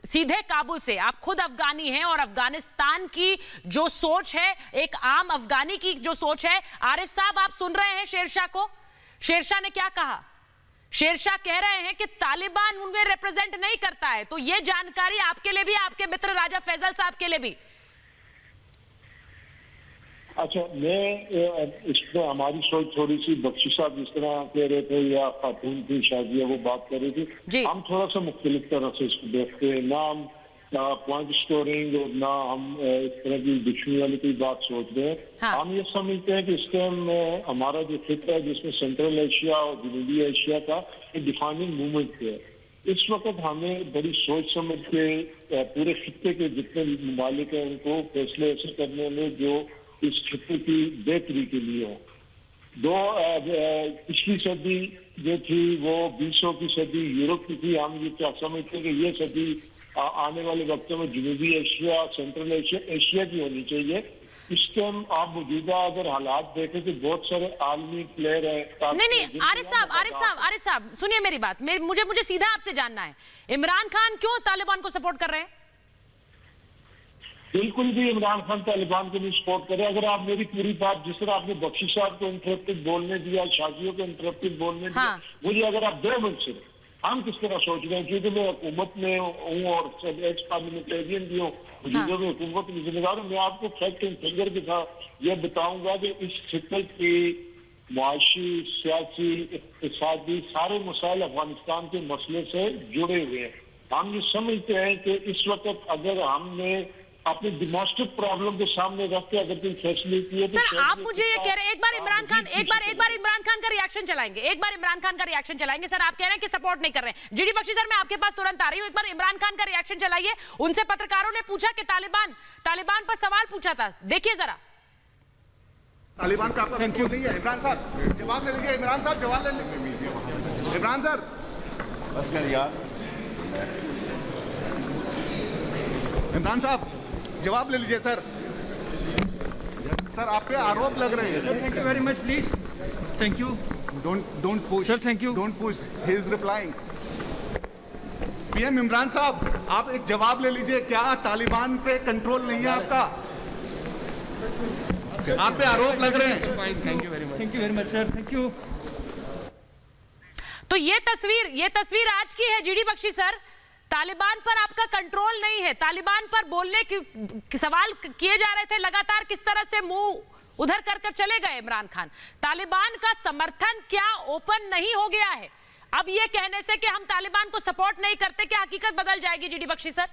सीधे काबुल से, आप खुद अफगानी हैं और अफगानिस्तान की जो सोच है, एक आम अफगानी की जो सोच है, आरिफ साहब आप सुन रहे हैं शेरशाह को? शेरशाह ने क्या कहा? शेरशाह कह रहे हैं कि तालिबान उन्हें रिप्रेजेंट नहीं करता है। तो यह जानकारी आपके लिए भी, आपके मित्र राजा फैजल साहब के लिए भी। अच्छा, मैं इसमें हमारी सोच थोड़ी सी, बख्शी साहब जिस तरह कह रहे थे या खातून की शादिया वो बात कर रही थी, हम थोड़ा सा मुख्तलिफ तरह से इसको देखते हैं। ना हम पॉइंट स्टोरिंग और ना हम इस तरह की डिक्शनरी वाली कोई बात सोच रहे हैं। हाँ। हम ये समझते हैं कि इस टाइम हमारा जो खिता है जिसमें सेंट्रल एशिया और जनूबी एशिया का एक डिफाइनिंग मूवमेंट है, इस वक्त हमें बड़ी सोच समझ के पूरे खिते के जितने ममालिक हैं उनको फैसले ऐसे करने में जो इस खिते की बेहतरी के लिए हो। पिछली सदी जो थी वो 20वीं की सदी यूरोप की थी। हम ये क्या समझते हैं कि ये सदी आने वाले वक्तों में जनूबी एशिया, सेंट्रल एशिया की होनी चाहिए। इस टाइम आप मौजूदा अगर हालात देखें तो बहुत सारे आलमी प्लेयर है। नहीं, आरिफ साहब सुनिए मेरी बात। मुझे सीधा आपसे जानना है, इमरान खान क्यों तालिबान को सपोर्ट कर रहे हैं? बिल्कुल भी इमरान खान तालिबान को नहीं सपोर्ट करे। अगर आप मेरी पूरी बात, जिस तरह आपने बख्शी साहब को इंटरप्टेड बोलने दिया, शाजियों को इंटरप्टेड बोलने दिया, मुझे अगर आप 2 मिनट से हम किस तरह सोच रहे हैं, क्योंकि मैं हुकूमत में हूँ और एक्स पार्लियामेंटेरियन भी हूँ, मौजूदा में हुकूमत की जिम्मेदार हूँ। मैं आपको फैक्ट एंड फिगर के साथ ये बताऊंगा कि इस खिते की मुआशी, सियासी, इक़्तिसादी सारे मसाइल अफगानिस्तान के मसले से जुड़े हुए हैं। हम ये समझते हैं कि इस वक्त अगर हमने अपने डिमॉन्स्ट्रेटिव प्रॉब्लम के सामने रख के अगर कोई फैसले किए तो सर आप मुझे ये कह रहे हैं, एक बार इमरान खान का रिएक्शन चलाएंगे। सर आप कह रहे हैं कि सपोर्ट नहीं कर रहे हैं। जीडी बख्शी सर, मैं आपके पास तुरंत आ रही हूँ। एक बार इमरान खान का रिएक्शन चलाइए। उनसे पत्रकारों ने पूछा कि तालिबान पर सवाल पूछा था, देखिए जरा। तालिबान का आपका नहीं है। इमरान साहब जवाब ले लीजिए। इमरान साहब जवाब ले लीजिए। इमरान सर बस कर यार। इमरान साहब जवाब ले लीजिए। सर आप पे आरोप लग रहे हैं। Thank you very much, please. Thank you. Don't push sir. Thank you. Don't push, he is replying. PM Imran साहब, आप एक जवाब ले लीजिए। क्या तालिबान पे कंट्रोल नहीं है आपका? आप पे आरोप लग रहे हैं। Thank you very much sir. Thank you. तो ये तस्वीर आज की है जीडी बख्शी सर। तालिबान पर आपका कंट्रोल नहीं है। तालिबान पर बोलने की सवाल किए जा रहे थे लगातार, किस तरह से मुंह उधर कर चले गए इमरान खान। तालिबान का समर्थन क्या ओपन नहीं हो गया है? अब ये कहने से कि हम तालिबान को सपोर्ट नहीं करते, क्या हकीकत बदल जाएगी जीडी बख्शी सर?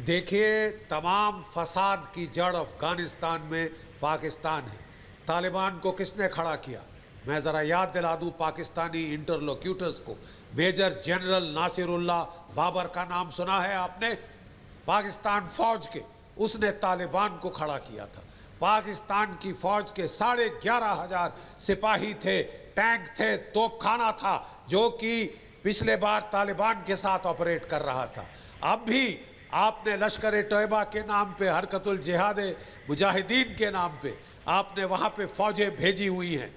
देखिए, तमाम फसाद की जड़ अफगानिस्तान में पाकिस्तान है। तालिबान को किसने खड़ा किया? मैं ज़रा याद दिला दूं पाकिस्तानी इंटरलोक्यूटर्स को। मेजर जनरल नासिरुल्लाह बाबर का नाम सुना है आपने? पाकिस्तान फौज के, उसने तालिबान को खड़ा किया था। पाकिस्तान की फौज के 11,500 सिपाही थे, टैंक थे, तोपखाना था, जो कि पिछले बार तालिबान के साथ ऑपरेट कर रहा था। अब भी आपने लश्कर तैयबा के नाम पे, हरकतुल जिहाद मुजाहिदीन के नाम पे आपने वहां पे फौजें भेजी हुई हैं।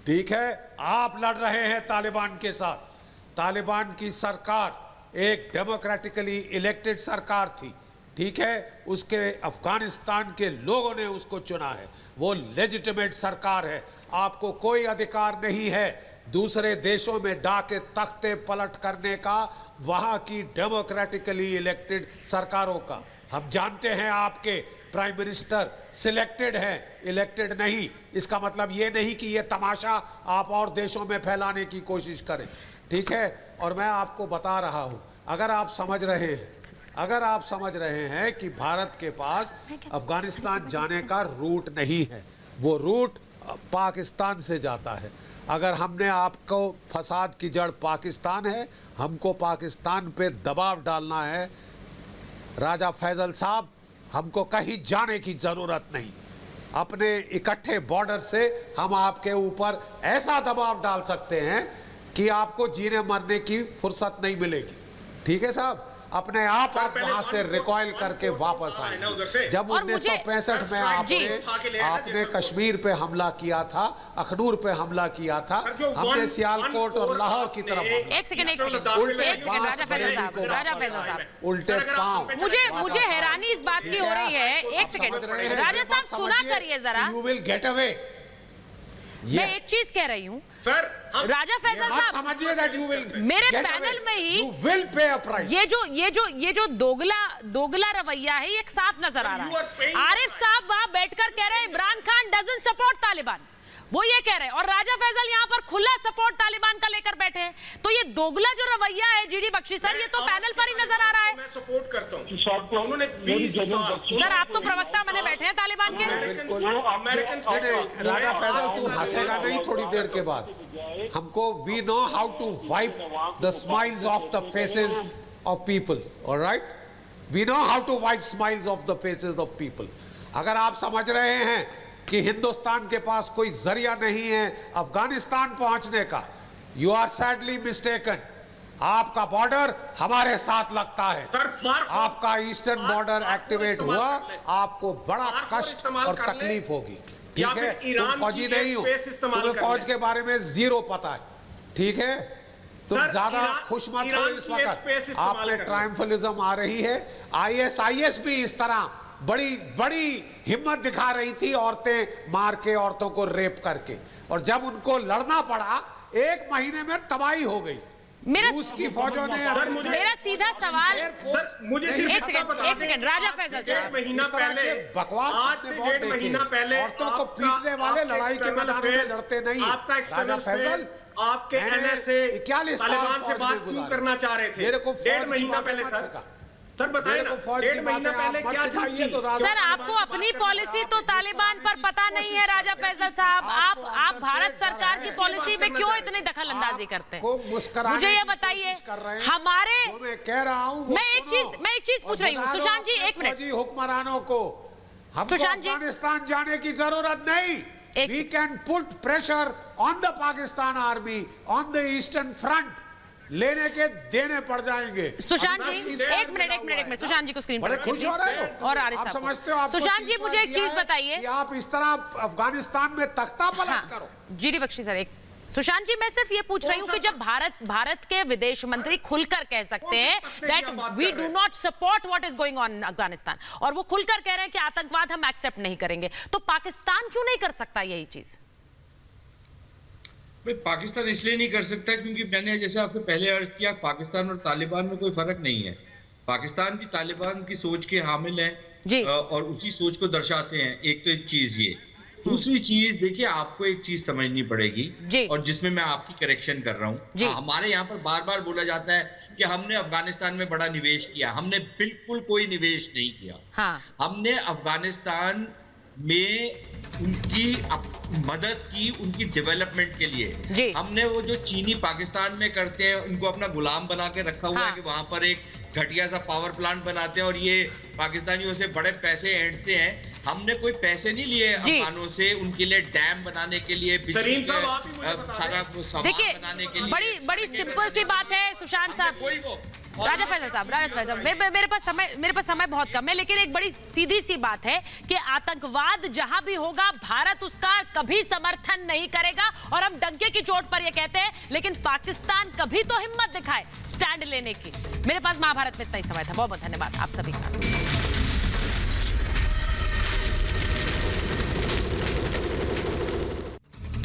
ठीक है, आप लड़ रहे हैं तालिबान के साथ। तालिबान की सरकार एक डेमोक्रेटिकली इलेक्टेड सरकार थी, ठीक है, उसके अफगानिस्तान के लोगों ने उसको चुना है, वो लेजिटिमेट सरकार है। आपको कोई अधिकार नहीं है दूसरे देशों में डाके तख्ते पलट करने का, वहां की डेमोक्रेटिकली इलेक्टेड सरकारों का। हम जानते हैं आपके प्राइम मिनिस्टर सिलेक्टेड है, इलेक्टेड नहीं। इसका मतलब ये नहीं कि ये तमाशा आप और देशों में फैलाने की कोशिश करें, ठीक है। और मैं आपको बता रहा हूं, अगर आप समझ रहे हैं कि भारत के पास अफगानिस्तान जाने का रूट नहीं है, वो रूट पाकिस्तान से जाता है। अगर हमने आपको फसाद की जड़ पाकिस्तान है, हमको पाकिस्तान पे दबाव डालना है, राजा फैजल साहब, हमको कहीं जाने की ज़रूरत नहीं। अपने इकट्ठे बॉर्डर से हम आपके ऊपर ऐसा दबाव डाल सकते हैं कि आपको जीने मरने की फुर्सत नहीं मिलेगी। ठीक है साहब, अपने आप वहां से रिकॉइल करके वापस आए। जब 1965 में आपने कश्मीर पे हमला किया था, अखनूर पे हमला किया था, हमने सियालकोट और लाहौर की तरफ उल्टे पांव। मुझे हैरानी इस बात की हो रही है। एक सेकंड राजा साहब, सुना करिए जरा। You will get away. मैं एक चीज कह रही हूँ राजा फैजल साहब, समझिए दैट यू विल मेरे पैनल में ही you will pay a price. ये जो दोगला रवैया है, ये एक साफ नजर आ रहा है। आरिफ साहब वहां बैठकर कह रहे हैं इमरान खान डजंट सपोर्ट तालिबान, वो ये कह रहे हैं, और राजा फैजल यहाँ पर खुला सपोर्ट तालिबान का लेकर बैठे हैं। तो ये दोगला जो रवैया है जीडी बख्शी सर, ये तो पैनल पर ही नजर आ रहा है। मैं सपोर्ट करता हूँ। उन्होंने 20 साल सर, आप तो प्रवक्ता बने बैठे हैं तालिबान के। अमेरिकन राजा फैजल, तू हंसेगा नहीं थोड़ी देर के बाद। हमको we know how to wipe the smiles off the faces of people, alright? We know how to wipe smiles off the faces of people. अगर आप समझ रहे हैं कि हिंदुस्तान के पास कोई जरिया नहीं है अफगानिस्तान पहुंचने का, यू आर सैडली मिस्टेकन। आपका बॉर्डर हमारे साथ लगता है। आपका ईस्टर्न बॉर्डर एक्टिवेट हुआ, आपको बड़ा कष्ट और तकलीफ होगी। ठीक है, तुम फौजी नहीं हो, तुम्हें फौज के बारे में जीरो पता है। ठीक है, तुम ज्यादा खुश मत हो इस वक्त। आप में ट्रायम्फलिज्म आ रही है। ISIS भी इस तरह बड़ी हिम्मत दिखा रही थी, औरतें मार के, औरतों को रेप करके, और जब उनको लड़ना पड़ा 1 महीने में तबाही हो गई। रूस की फौजों ने मेरा सीधा सवाल, मुझे एक सेकंड राजा फैजल साहब, 1.5 महीना पहले, बकवास, आज से 1.5 महीना पहले औरतों को पीटने वाले लड़ाई के मैदान में लड़ते नहीं। आपका एक्सटर्नल फैजल, आपके NSA तालिबान से बात क्यों करना चाह रहे थे 1.5 महीना पहले? सर बताइए ना, 1.5 महीना पहले क्या चीज थी? सर, आपको अपनी पॉलिसी तो तालिबान पर पता नहीं है राजा फैजल साहब। आप भारत सरकार की पॉलिसी में क्यों इतनी दखल अंदाजी करते हैं? मुझे ये बताइए। हमारे मैं कह रहा हूँ, मैं एक चीज पूछ रही हूँ सुशांत जी, एक मिनट। हुक्मरानों को अफगानिस्तान जाने की जरूरत नहीं। We can put pressure on the Pakistan army on the eastern front. लेने के देने पड़ जाएंगे। सुशांत जी, एक मिनट सुशांत जी को स्क्रीन पर खुश हो रहे हो और आरिफ साहब समझते हो। सुशांत जी, मुझे एक चीज बताइए कि आप इस तरह अफगानिस्तान में तख्ता पलट करो। जीडी बख्शी सर, एक सुशांत जी, मैं सिर्फ ये पूछ रही हूँ कि जब भारत के विदेश मंत्री खुलकर कह सकते हैं that we do not support what is going on Afghanistan, और वो खुलकर कह रहे हैं कि आतंकवाद हम एक्सेप्ट नहीं करेंगे, तो पाकिस्तान क्यों नहीं कर सकता यही चीज? पाकिस्तान इसलिए नहीं कर सकता क्योंकि मैंने जैसे आपसे पहले अर्ज किया, पाकिस्तान और तालिबान में कोई फर्क नहीं है। पाकिस्तान भी तालिबान की सोच के हामिल है और उसी सोच को दर्शाते हैं। एक तो एक चीज ये, दूसरी चीज देखिए, आपको एक चीज समझनी पड़ेगी और जिसमें मैं आपकी करेक्शन कर रहा हूँ। हमारे यहाँ पर बार बार बोला जाता है कि हमने अफगानिस्तान में बड़ा निवेश किया। हमने बिल्कुल कोई निवेश नहीं किया। हमने अफगानिस्तान में उनकी मदद की, उनकी डेवलपमेंट के लिए। हमने वो जो चीनी पाकिस्तान में करते हैं उनको अपना गुलाम बना के रखा हुआ है कि वहां पर एक घटिया सा पावर प्लांट बनाते हैं और ये पाकिस्तानियों से बड़े पैसे ऐंठते हैं। हमने कोई पैसे नहीं लिए अफगानों से उनके लिए डैम बनाने के लिए, बिजली सारा सामान बनाने के लिए। बड़ी सिंपल सी बात है सुशांत साहब। राजा फैजल साहब, मेरे पास समय बहुत कम है, लेकिन एक बड़ी सीधी सी बात है कि आतंकवाद जहां भी होगा भारत उसका कभी समर्थन नहीं करेगा, और हम डंके की चोट पर ये कहते हैं, लेकिन पाकिस्तान कभी तो हिम्मत दिखाए स्टैंड लेने की। मेरे पास महाभारत में इतना ही समय था। बहुत बहुत धन्यवाद आप सभी का।